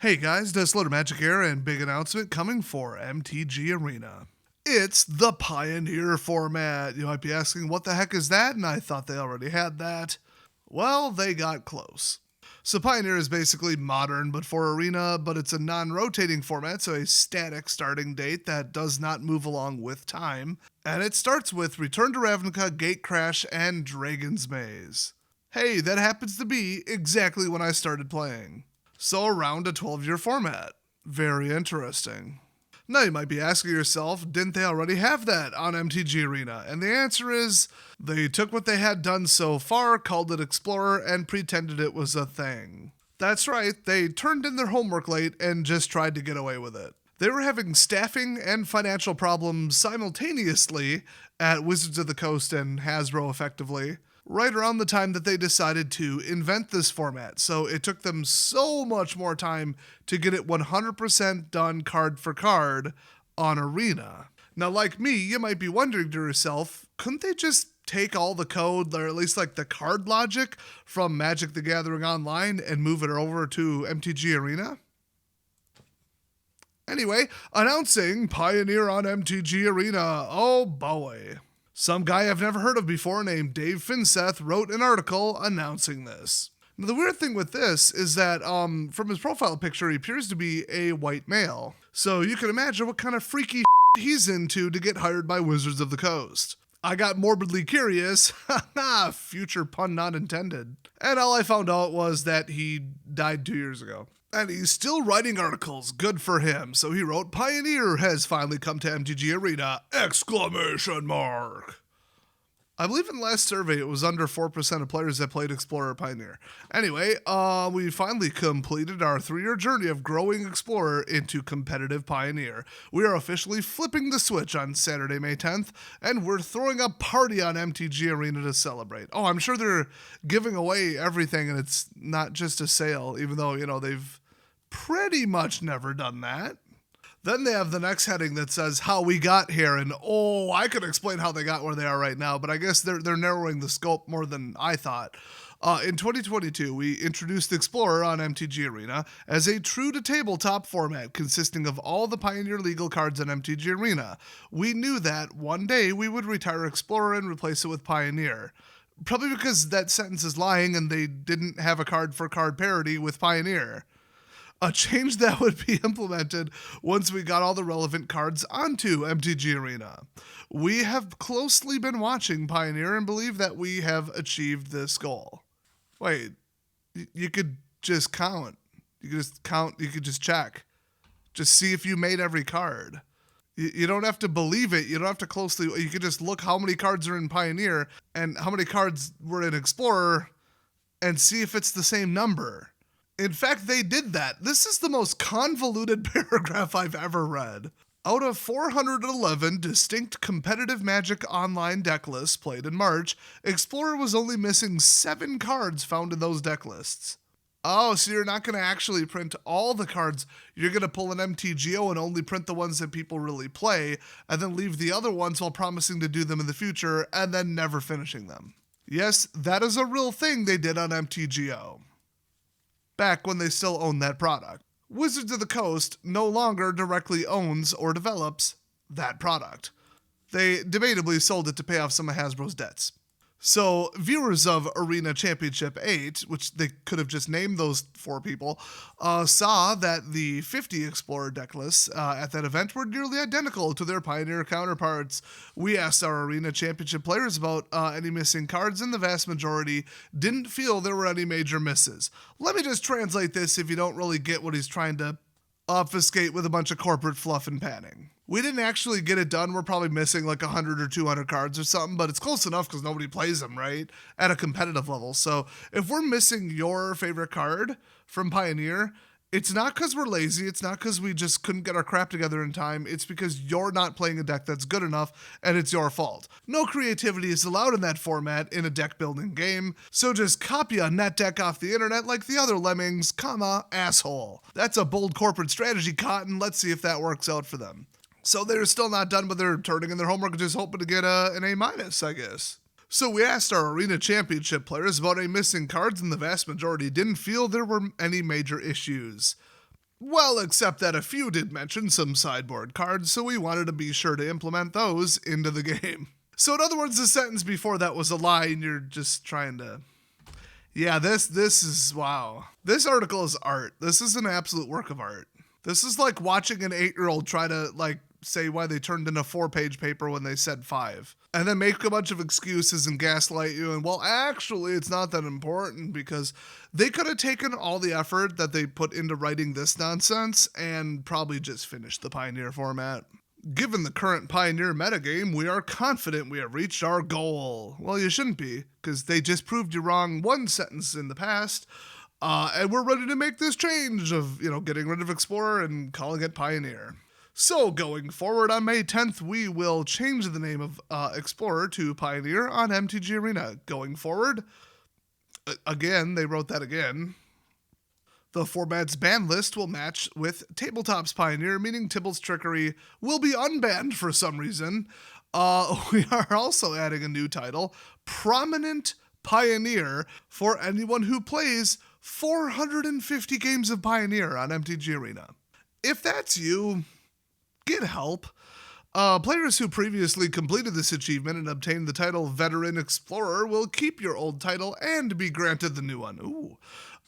Hey guys, Desloader Magic here, and big announcement coming for MTG Arena. It's the Pioneer format. You might be asking, what the heck is that? And I thought they already had that. Well, they got close. So Pioneer is basically modern but for Arena, but it's a non-rotating format, so a static starting date that does not move along with time. And it starts with Return to Ravnica, Gatecrash, and Dragon's Maze. Hey, that happens to be exactly when I started playing. So around a 12-year format. Very interesting. Now you might be asking yourself, didn't they already have that on MTG Arena? And the answer is, they took what they had done so far, called it Explorer, and pretended it was a thing. That's right, they turned in their homework late and just tried to get away with it. They were having staffing and financial problems simultaneously at Wizards of the Coast and Hasbro effectively, right around the time that they decided to invent this format. So it took them so much more time to get it 100% done card for card on Arena. Now, like me, you might be wondering to yourself, couldn't they just take all the code, or at least like the card logic from Magic the Gathering Online and move it over to MTG Arena? Anyway, announcing Pioneer on MTG Arena. Oh boy. Some guy I've never heard of before named Dave Finseth wrote an article announcing this. Now, the weird thing with this is that from his profile picture, he appears to be a white male. So you can imagine what kind of freaky he's into to get hired by Wizards of the Coast. I got morbidly curious, future pun not intended, and all I found out was that he died 2 years ago. And he's still writing articles, good for him. So he wrote, Pioneer has finally come to MTG Arena, ! I believe in the last survey it was under 4% of players that played Explorer or Pioneer. Anyway, we finally completed our 3-year journey of growing Explorer into competitive Pioneer. We are officially flipping the switch on Saturday, May 10th, and we're throwing a party on MTG Arena to celebrate. Oh, I'm sure they're giving away everything and it's not just a sale, even though, they've pretty much never done that. Then they have the next heading that says how we got here, and I could explain how they got where they are right now, but I guess they're narrowing the scope more than I thought. In 2022, we introduced Explorer on MTG Arena as a true-to-tabletop format consisting of all the Pioneer legal cards on MTG Arena. We knew that one day we would retire Explorer and replace it with Pioneer. Probably because that sentence is lying and they didn't have a card-for-card parity with Pioneer. A change that would be implemented once we got all the relevant cards onto MTG Arena. We have closely been watching Pioneer and believe that we have achieved this goal. Wait, you could just count. You could just check. Just see if you made every card. You don't have to believe it. You don't have to closely. You could just look how many cards are in Pioneer and how many cards were in Explorer and see if it's the same number. In fact, they did that. This is the most convoluted paragraph I've ever read. Out of 411 distinct competitive Magic Online deck lists played in March, Explorer was only missing 7 cards found in those deck lists. Oh, so you're not going to actually print all the cards. You're going to pull an MTGO and only print the ones that people really play, and then leave the other ones while promising to do them in the future, and then never finishing them. Yes, that is a real thing they did on MTGO. Back when they still owned that product. Wizards of the Coast no longer directly owns or develops that product. They debatably sold it to pay off some of Hasbro's debts. So viewers of Arena Championship 8, which they could have just named those 4 people, saw that the 50 Explorer deck lists at that event were nearly identical to their Pioneer counterparts. We asked our Arena Championship players about any missing cards, and the vast majority didn't feel there were any major misses. Let me just translate this if you don't really get what he's trying to obfuscate with a bunch of corporate fluff and padding. We didn't actually get it done. We're probably missing like 100 or 200 cards or something, but it's close enough because nobody plays them, right? At a competitive level. So if we're missing your favorite card from Pioneer, it's not because we're lazy. It's not because we just couldn't get our crap together in time. It's because you're not playing a deck that's good enough, and it's your fault. No creativity is allowed in that format in a deck building game, so just copy a net deck off the internet like the other lemmings, asshole. That's a bold corporate strategy, Cotton. Let's see if that works out for them. So they're still not done, but they're turning in their homework and just hoping to get an A-, I guess. So we asked our Arena Championship players about any missing cards, and the vast majority didn't feel there were any major issues. Well, except that a few did mention some sideboard cards, so we wanted to be sure to implement those into the game. So in other words, the sentence before that was a lie, and you're just trying to... Yeah, this is... wow. This article is art. This is an absolute work of art. This is like watching an 8-year-old try to, say why they turned in a 4-page paper when they said 5. And then make a bunch of excuses and gaslight you, and well, actually, it's not that important, because they could have taken all the effort that they put into writing this nonsense and probably just finished the Pioneer format. Given the current Pioneer metagame, we are confident we have reached our goal. Well, you shouldn't be, because they just proved you wrong one sentence in the past, and we're ready to make this change of, getting rid of Explorer and calling it Pioneer. So going forward on May 10th, we will change the name of Explorer to Pioneer on MTG Arena. Going forward, again, they wrote that again. The format's ban list will match with Tabletop's Pioneer, meaning Tybalt's Trickery will be unbanned for some reason. We are also adding a new title, Prominent Pioneer, for anyone who plays 450 games of Pioneer on MTG Arena. If that's you, get help. Players who previously completed this achievement and obtained the title Veteran Explorer will keep your old title and be granted the new one. Ooh.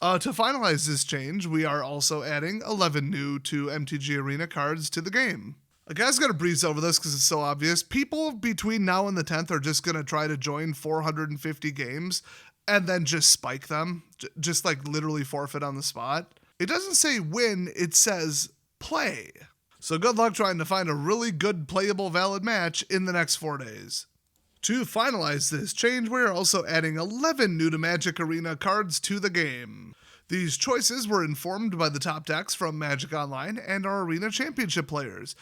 To finalize this change, we are also adding 11 new to MTG Arena cards to the game. I guys gotta breeze over this because it's so obvious. People between now and the 10th are just gonna try to join 450 games and then just spike them. Just literally forfeit on the spot. It doesn't say win, it says play. So good luck trying to find a really good playable valid match in the next 4 days. To finalize this change, we are also adding 11 new to Magic Arena cards to the game. These choices were informed by the top decks from Magic Online and our Arena Championship players.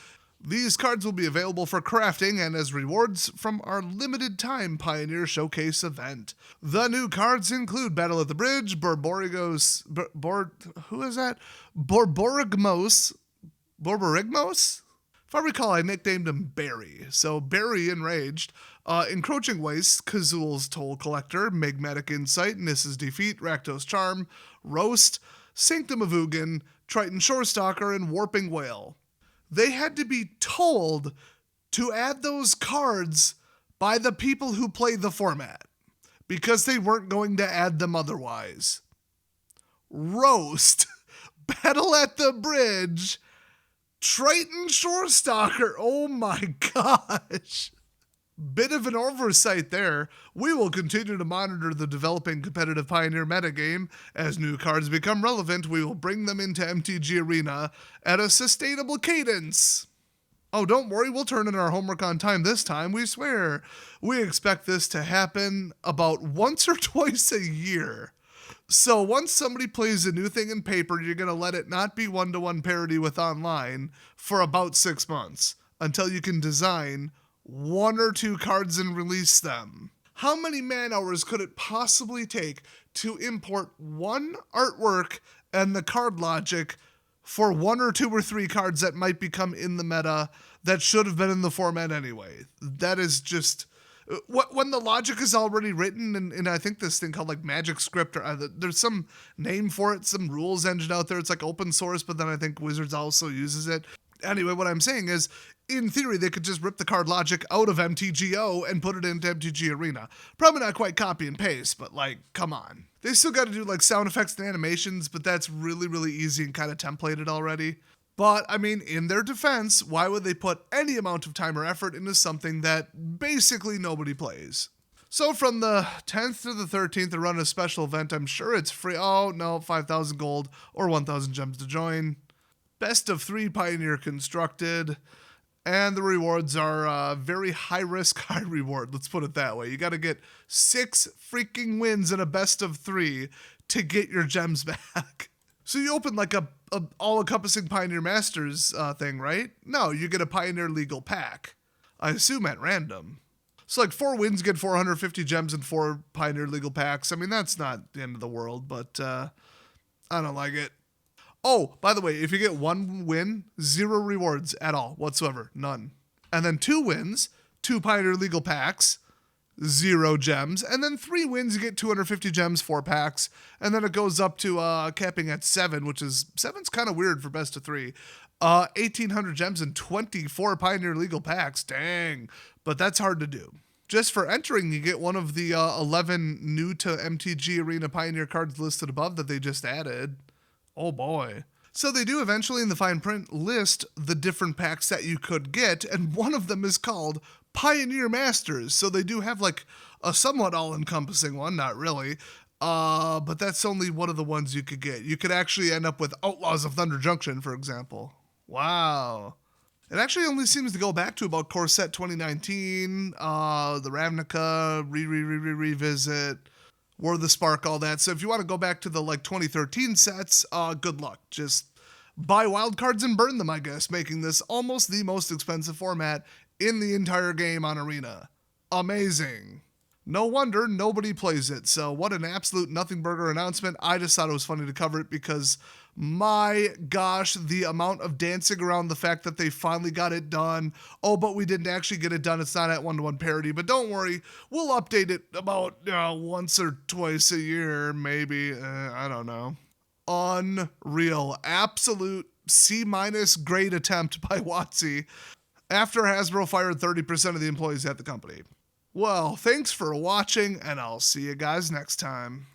These cards will be available for crafting and as rewards from our limited time Pioneer Showcase event. The new cards include Battle at the Bridge, Borborigmos? If I recall, I nicknamed him Barry. So Barry Enraged, Encroaching Waste, Kazul's Toll Collector, Magmatic Insight, Nissa's Defeat, Rakdos Charm, Roast, Sanctum of Ugin, Triton Shorestalker, and Warping Whale. They had to be told to add those cards by the people who play the format, because they weren't going to add them otherwise. Roast, Battle at the Bridge, Triton Shorestalker, oh my gosh. Bit of an oversight there. We will continue to monitor the developing competitive Pioneer metagame. As new cards become relevant, we will bring them into MTG Arena at a sustainable cadence. Oh, don't worry, we'll turn in our homework on time this time, we swear. We expect this to happen about once or twice a year. So once somebody plays a new thing in paper, you're going to let it not be one-to-one parity with online for about 6 months, until you can design 1 or 2 cards and release them. How many man hours could it possibly take to import one artwork and the card logic for 1 or 2 or 3 cards that might become in the meta that should have been in the format anyway? That is just... when the logic is already written, and I think this thing called Magic Script, or there's some name for it, some rules engine out there. It's open source, but then I think Wizards also uses it. Anyway, what I'm saying is, in theory, they could just rip the card logic out of MTGO and put it into MTG Arena. Probably not quite copy and paste, but come on. They still got to do sound effects and animations, but that's really, really easy and kind of templated already. But, I mean, in their defense, why would they put any amount of time or effort into something that basically nobody plays? So from the 10th to the 13th, they run a special event. I'm sure it's free. Oh, no, 5,000 gold or 1,000 gems to join. Best of 3 Pioneer constructed. And the rewards are very high risk, high reward. Let's put it that way. You got to get 6 freaking wins in a best of 3 to get your gems back. So you open a all-encompassing Pioneer Masters thing, right? No, you get a Pioneer Legal Pack. I assume at random. So 4 wins get 450 gems and 4 Pioneer Legal Packs. I mean, that's not the end of the world, but I don't like it. Oh, by the way, if you get 1 win, 0 rewards at all whatsoever. None. And then 2 wins, 2 Pioneer Legal Packs, 0 gems. And then 3 wins, you get 250 gems, 4 packs. And then it goes up to capping at 7, which is 7's kind of weird for best of 3. 1,800 gems and 24 Pioneer legal packs. Dang. But that's hard to do. Just for entering, you get one of the 11 new to MTG Arena Pioneer cards listed above that they just added. Oh boy. So they do eventually in the fine print list the different packs that you could get, and one of them is called Pioneer Masters. So they do have like a somewhat all-encompassing one, not really. But that's only one of the ones you could get. You could actually end up with Outlaws of Thunder Junction, for example. Wow. It actually only seems to go back to about Core Set 2019, the Ravnica, Revisit, War of the Spark, all that. So if you want to go back to the like 2013 sets, good luck. Just buy wild cards and burn them, I guess, making this almost the most expensive format in the entire game on Arena. Amazing. No wonder nobody plays it. So what an absolute nothing burger announcement. I just thought it was funny to cover it because my gosh, the amount of dancing around the fact that they finally got it done. Oh, but we didn't actually get it done. It's not at 1-to-1 parity, but don't worry. We'll update it about once or twice a year, maybe. I don't know. Unreal. Absolute C- grade attempt by WOTC after Hasbro fired 30% of the employees at the company. Well, thanks for watching, and I'll see you guys next time.